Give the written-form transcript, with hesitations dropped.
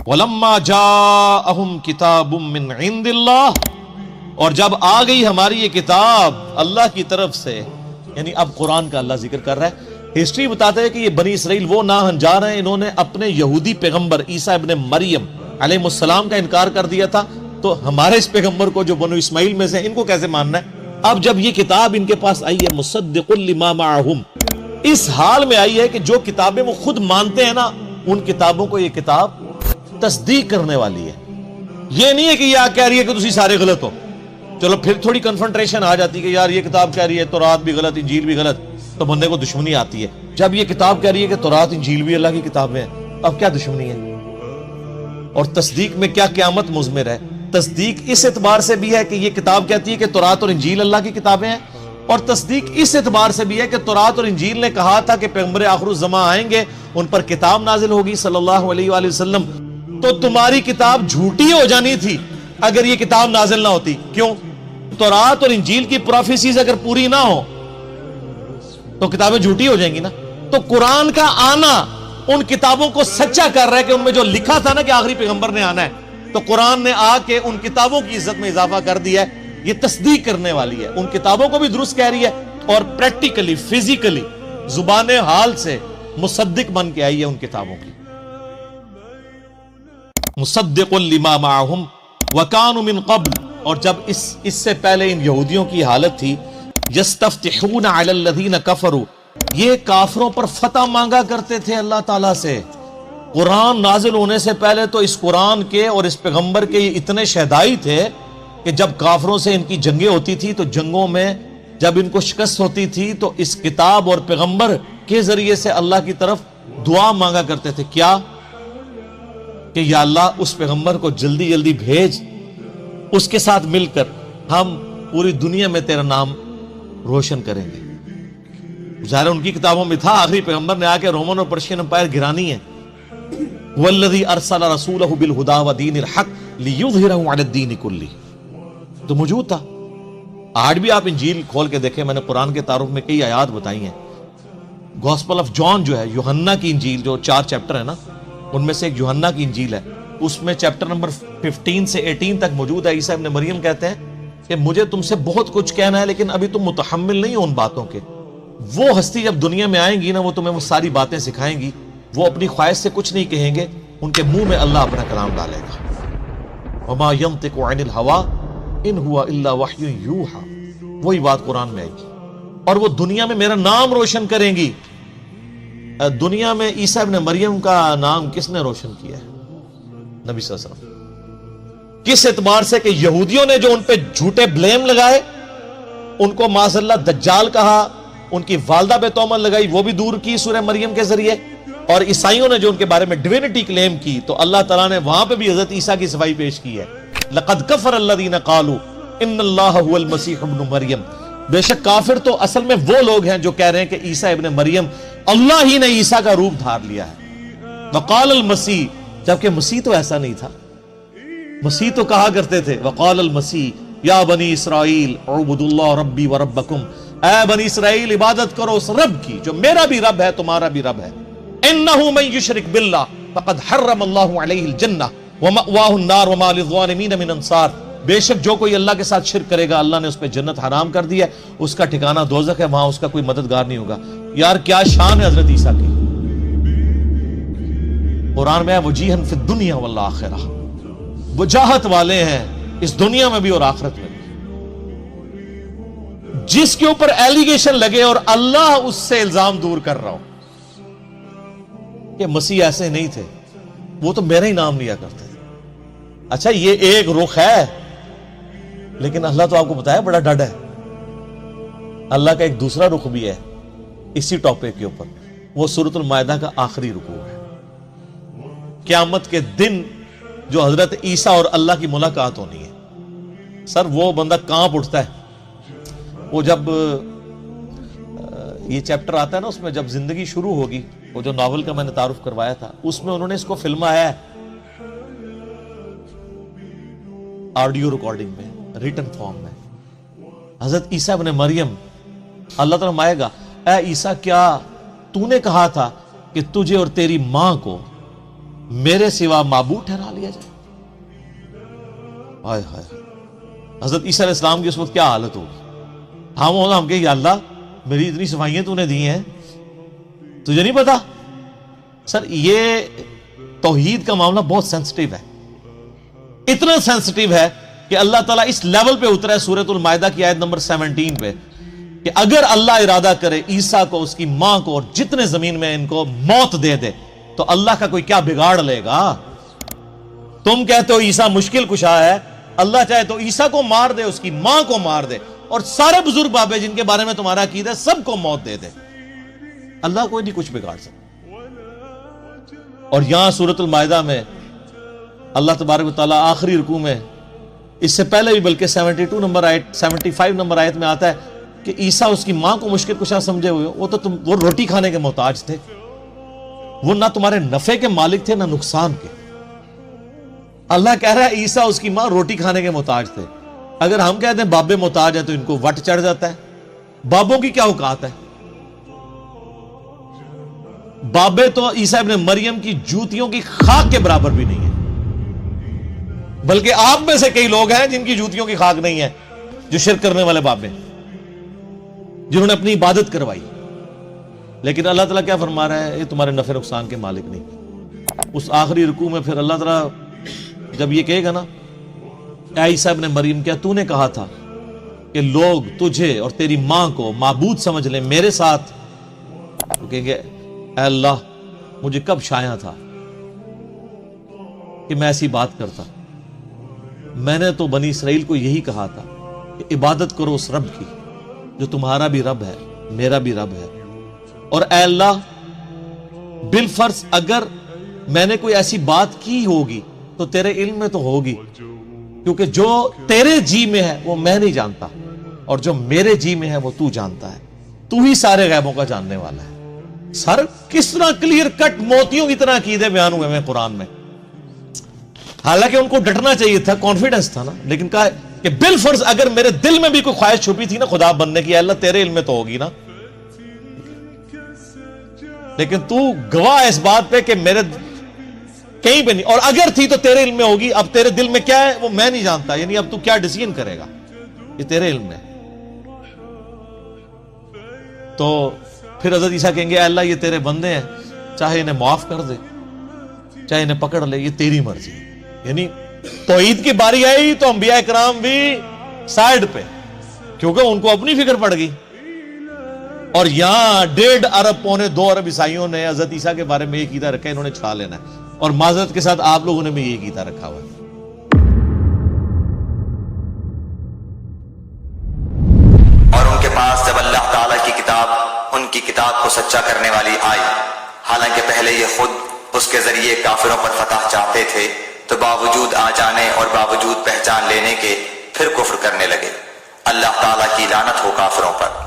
وَلَمَّا جَاءَهُمْ كِتَابٌ مِّنْ عِنْدِ اللَّهِ، اور جب آ گئی ہماری یہ کتاب اللہ کی طرف سے، یعنی اب قرآن کا اللہ ذکر کر رہا ہے۔ ہسٹری بتاتا ہے کہ یہ بنی اسرائیل وہ ناہنجار ہیں، انہوں نے اپنے یہودی پیغمبر عیسیٰ ابن مریم علیہ السلام کا انکار کر دیا تھا، تو ہمارے اس پیغمبر کو جو بنو اسماعیل میں سے ان کو کیسے ماننا ہے؟ اب جب یہ کتاب ان کے پاس آئی ہے مصدق لما معہم، اس حال میں آئی ہے کہ جو کتابیں وہ خود مانتے ہیں نا، ان کتابوں کو یہ کتاب تصدیق کرنے والی ہے۔ یہ نہیں ہے کہ یہ کہہ رہی ہے کہ تسی سارے غلط ہو، چلو پھر تھوڑی کنفرنٹریشن آ جاتی ہے کہ یار یہ کتاب کہہ رہی ہے تورات بھی غلط انجیل بھی غلط، تو بندے کو دشمنی آتی ہے۔ جب یہ کتاب کہہ رہی ہے کہ تورات انجیل بھی اللہ کی کتابیں ہیں، اب کیا دشمنی ہے؟ اور تصدیق میں کیا قیامت مضمر ہے؟ تصدیق اس اعتبار سے بھی ہے کہ یہ کتاب کہتی ہے کہ تورات اور انجیل اللہ کی کتابیں ہیں، اور تصدیق اس اعتبار سے بھی ہے کہ تورات اور انجیل نے کہا تھا کہ پیغمبر آخر الزماں آئیں گے، ان پر کتاب نازل ہوگی صلی اللہ علیہ وآلہ وسلم، تو تمہاری کتاب جھوٹی ہو جانی تھی اگر یہ کتاب نازل نہ ہوتی۔ کیوں؟ تورات اور انجیل کی پروفیسیز اگر پوری نہ ہو تو کتابیں جھوٹی ہو جائیں گی نا۔ تو قرآن کا آنا ان کتابوں کو سچا کر رہا ہے کہ ان میں جو لکھا تھا نا کہ آخری پیغمبر نے آنا ہے، تو قرآن نے آ کے ان کتابوں کی عزت میں اضافہ کر دیا ہے۔ یہ تصدیق کرنے والی ہے، ان کتابوں کو بھی درست کہہ رہی ہے، اور پریکٹیکلی فزیکلی زبان حال سے مصدق بن کے آئی ہے ان کتابوں کی۔ مصدق لما معہم وکانوا من قبل، اور جب اس سے پہلے ان یہودیوں کی حالت تھی یستفتحون علی الذین کفروا، یہ کافروں پر فتح مانگا کرتے تھے اللہ تعالیٰ سے۔ قرآن نازل ہونے سے پہلے تو اس قرآن کے اور اس پیغمبر کے یہ اتنے شہدائی تھے کہ جب کافروں سے ان کی جنگیں ہوتی تھی تو جنگوں میں جب ان کو شکست ہوتی تھی تو اس کتاب اور پیغمبر کے ذریعے سے اللہ کی طرف دعا مانگا کرتے تھے۔ کیا؟ کہ یا اللہ اس پیغمبر کو جلدی جلدی بھیج، اس کے ساتھ مل کر ہم پوری دنیا میں تیرا نام روشن کریں گے۔ ظاہر ان کی کتابوں میں تھا آخری پیغمبر نے آ کے رومن اور پرشین امپائر گرانی ہے۔ والذی ارسل رسولہ بالہدی ودین الحق لیظہرہ علی الدین کلہ، تو موجود تھا۔ آج بھی آپ انجیل کھول کے دیکھیں، میں نے قرآن کے تعارف میں کئی آیات بتائی ہیں۔ گوسپل آف جان جو ہے، یوحنا کی انجیل جو 4 چیپٹر ہے نا، ان میں سے ایک یوحنا کی انجیل ہے، اس میں چیپٹر نمبر 15 سے 18 تک موجود ہے۔ عیسیٰ ابن مریم کہتے ہیں کہ مجھے تم سے بہت کچھ کہنا ہے لیکن ابھی تم متحمل نہیں ہو ان باتوں کے۔ وہ ہستی جب دنیا میں آئیں گی نا، وہ تمہیں وہ ساری باتیں سکھائیں گی، وہ اپنی خواہش سے کچھ نہیں کہیں گے، ان کے منہ میں اللہ اپنا کلام ڈالے گا۔ وما ينطق عن الهوى ان هو الا وحی یوحى، وہی بات قرآن میں آئے گی، اور وہ دنیا میں میرا نام روشن کریں گی۔ دنیا میں عیسیٰ ابن مریم کا نام کس نے روشن کیا ہے؟ نبی صلی اللہ علیہ وسلم۔ کس اعتبار سے کہ یہودیوں نے جو ان پہ جھوٹے بلیم لگائے، ان کو معاذ اللہ دجال کہا، ان کی والدہ پہ تہمت لگائی، وہ بھی دور کی سورہ مریم کے ذریعے، اور عیسائیوں نے جو ان کے بارے میں ڈیوینٹی کلیم کی، تو اللہ تعالیٰ نے وہاں پہ بھی حضرت عیسیٰ کی صفائی پیش کی ہے۔ لقد کفر الذین قالوا ان اللہ هو المسیح ابن مریم، بے شک کافر تو اصل میں وہ لوگ ہیں جو کہہ رہے ہیں کہ عیسیٰ ابن مریم اللہ ہی نے عیسیٰ کا روپ دھار لیا ہے۔ وقال المسیح، جبکہ مسیح تو ایسا نہیں تھا۔ مسیح تو کہا کرتے تھے وقال المسیح یا بنی اسرائیل اعبدوا اللہ ربی و ربکم، اے بنی اسرائیل عبادت کرو اس رب کی جو میرا بھی رب ہے تمہارا بھی رب ہے۔ انہ من یشرک باللہ فقد حرم اللہ علیہ الجنہ ومأواہ النار وما للظالمین من انصار، بے شک جو کوئی اللہ کے ساتھ شرک کرے گا اللہ نے اس پہ جنت حرام کر دی ہے، اس کا ٹھکانہ دوزخ ہے، وہاں اس کا کوئی مددگار نہیں ہوگا۔ یار کیا شان ہے حضرت عیسیٰ کی۔ قرآن میں ہے وجیہا فی الدنیا والآخرہ، وجاہت والے ہیں اس دنیا میں بھی اور آخرت میں بھی۔ جس کے اوپر ایلیگیشن لگے اور اللہ اس سے الزام دور کر رہا ہو کہ مسیح ایسے نہیں تھے، وہ تو میرا ہی نام لیا کرتے تھے۔ اچھا یہ ایک رخ ہے، لیکن اللہ تو آپ کو بتایا بڑا ڈڈ ہے۔ اللہ کا ایک دوسرا رخ بھی ہے اسی ٹاپک کے اوپر، وہ سورۃ المائدہ کا آخری رکوع ہے۔ قیامت کے دن جو حضرت عیسیٰ اور اللہ کی ملاقات ہونی ہے، سر وہ بندہ کانپ اٹھتا ہے۔ وہ جب یہ چیپٹر آتا ہے نا، اس میں جب زندگی شروع ہوگی، وہ جو ناول کا میں نے تعارف کروایا تھا، اس میں انہوں نے اس کو فلمایا ہے آڈیو ریکارڈنگ میں، ریٹن فارم میں۔ حضرت عیسیٰ ابن مریم، اللہ تعالیٰ فرمائے گا اے عیسیٰ کیا تو نے کہا تھا کہ تجھے اور تیری ماں کو میرے سوا معبود ٹھہرا لیا جائے. ہائے ہائے. حضرت عیسیٰ علیہ السلام کی اس وقت کیا حالت ہوگی؟ ہم کہ یا اللہ میری اتنی صفائیاں تو نے دی ہیں, تجھے نہیں پتا؟ سر یہ توحید کا معاملہ بہت سینسٹیو ہے, اتنا سینسٹیو ہے کہ اللہ تعالیٰ اس لیول پہ اترا ہے سورۃ المائدہ کی آیت نمبر 17 پہ کہ اگر اللہ ارادہ کرے عیسیٰ کو, اس کی ماں کو اور جتنے زمین میں ان کو موت دے دے تو اللہ کا کوئی کیا بگاڑ لے گا؟ تم کہتے ہو عیسیٰ مشکل کشا ہے, اللہ چاہے تو عیسیٰ کو مار دے, اس کی ماں کو مار دے, اور سارے بزرگ بابے جن کے بارے میں تمہارا عقیدہ ہے سب کو موت دے دے, اللہ کوئی نہیں کچھ بگاڑ سکتا. اور یہاں سورۃ المائدہ میں اللہ تبارک و تعالیٰ آخری رکوع میں, اس سے پہلے بھی بلکہ 72 نمبر آیت 75 نمبر آیت میں آتا ہے کہ عیسیٰ اس کی ماں کو مشکل کشا سمجھے ہوئے, وہ روٹی کھانے کے محتاج تھے, وہ نہ تمہارے نفع کے مالک تھے نہ نقصان کے. اللہ کہہ رہا ہے عیسیٰ اس کی ماں روٹی کھانے کے محتاج تھے. اگر ہم کہتے ہیں بابے محتاج ہیں تو ان کو وٹ چڑھ جاتا ہے. بابوں کی کیا اوقات ہے؟ بابے تو عیسیٰ ابن مریم کی جوتیوں کی خاک کے برابر بھی نہیں ہے, بلکہ آپ میں سے کئی لوگ ہیں جن کی جوتیوں کی خاک نہیں ہے, جو شرک کرنے والے بابے, جنہوں نے اپنی عبادت کروائی. لیکن اللہ تعالیٰ کیا فرما رہا ہے؟ یہ تمہارے نفع نقصان کے مالک نہیں. اس آخری رکوع میں پھر اللہ تعالیٰ جب یہ کہے گا نا اے عیسیٰ ابن مریم, کیا تو نے کہا تھا کہ لوگ تجھے اور تیری ماں کو معبود سمجھ لیں میرے ساتھ؟ تو کہیں گے اے اللہ مجھے کب شایع تھا کہ میں ایسی بات کرتا, میں نے تو بنی اسرائیل کو یہی کہا تھا کہ عبادت کرو اس رب کی جو تمہارا بھی رب ہے میرا بھی رب ہے. اور اے اللہ بالفرض اگر میں نے کوئی ایسی بات کی ہوگی تو تیرے علم میں تو ہوگی, کیونکہ جو تیرے جی میں ہے وہ میں نہیں جانتا, اور جو میرے جی میں ہے وہ تو جانتا ہے, تو ہی سارے غیبوں کا جاننے والا ہے. سر کس طرح کلیئر کٹ موتیوں کی طرح عقیدے بیان ہوئے ہیں قرآن میں. حالانکہ ان کو ڈٹنا چاہیے تھا, کانفیڈنس تھا نا, لیکن کہا کہ بالفرض اگر میرے دل میں بھی کوئی خواہش چھپی تھی نا خدا بننے کی, اللہ تیرے علم میں تو ہوگی نا, لیکن تو گواہ اس بات پہ کہ میرے کہیں پہ نہیں, اور اگر تھی تو تیرے علم میں ہوگی. اب تیرے دل میں کیا ہے وہ میں نہیں جانتا, یعنی اب تو کیا ڈیسیژن کرے گا یہ تیرے علم میں. تو پھر حضرت عیسیٰ کہیں گے اے اللہ یہ تیرے بندے ہیں, چاہے انہیں معاف کر دے چاہے انہیں پکڑ لے, یہ تیری مرضی. یعنی توحید کی باری آئی تو انبیاء کرام بھی سائیڈ پہ, کیونکہ ان کو اپنی فکر پڑ گئی. اور یہاں 1.5 ارب پونے 2 ارب عیسائیوں نے حضرت عیسیٰ کے بارے میں یہ عقیدہ رکھا ہے, انہوں نے چھا لینا ہے, اور معذرت کے ساتھ آپ لوگوں نے بھی یہ عقیدہ رکھا ہوا ہے. اور ان کے پاس جب اللہ تعالیٰ کی کتاب ان کی کتاب کو سچا کرنے والی آئی, حالانکہ پہلے یہ خود اس کے ذریعے کافروں پر فتح چاہتے تھے, تو باوجود آ جانے اور باوجود پہچان لینے کے پھر کفر کرنے لگے. اللہ تعالیٰ کی لعنت ہو کافروں پر.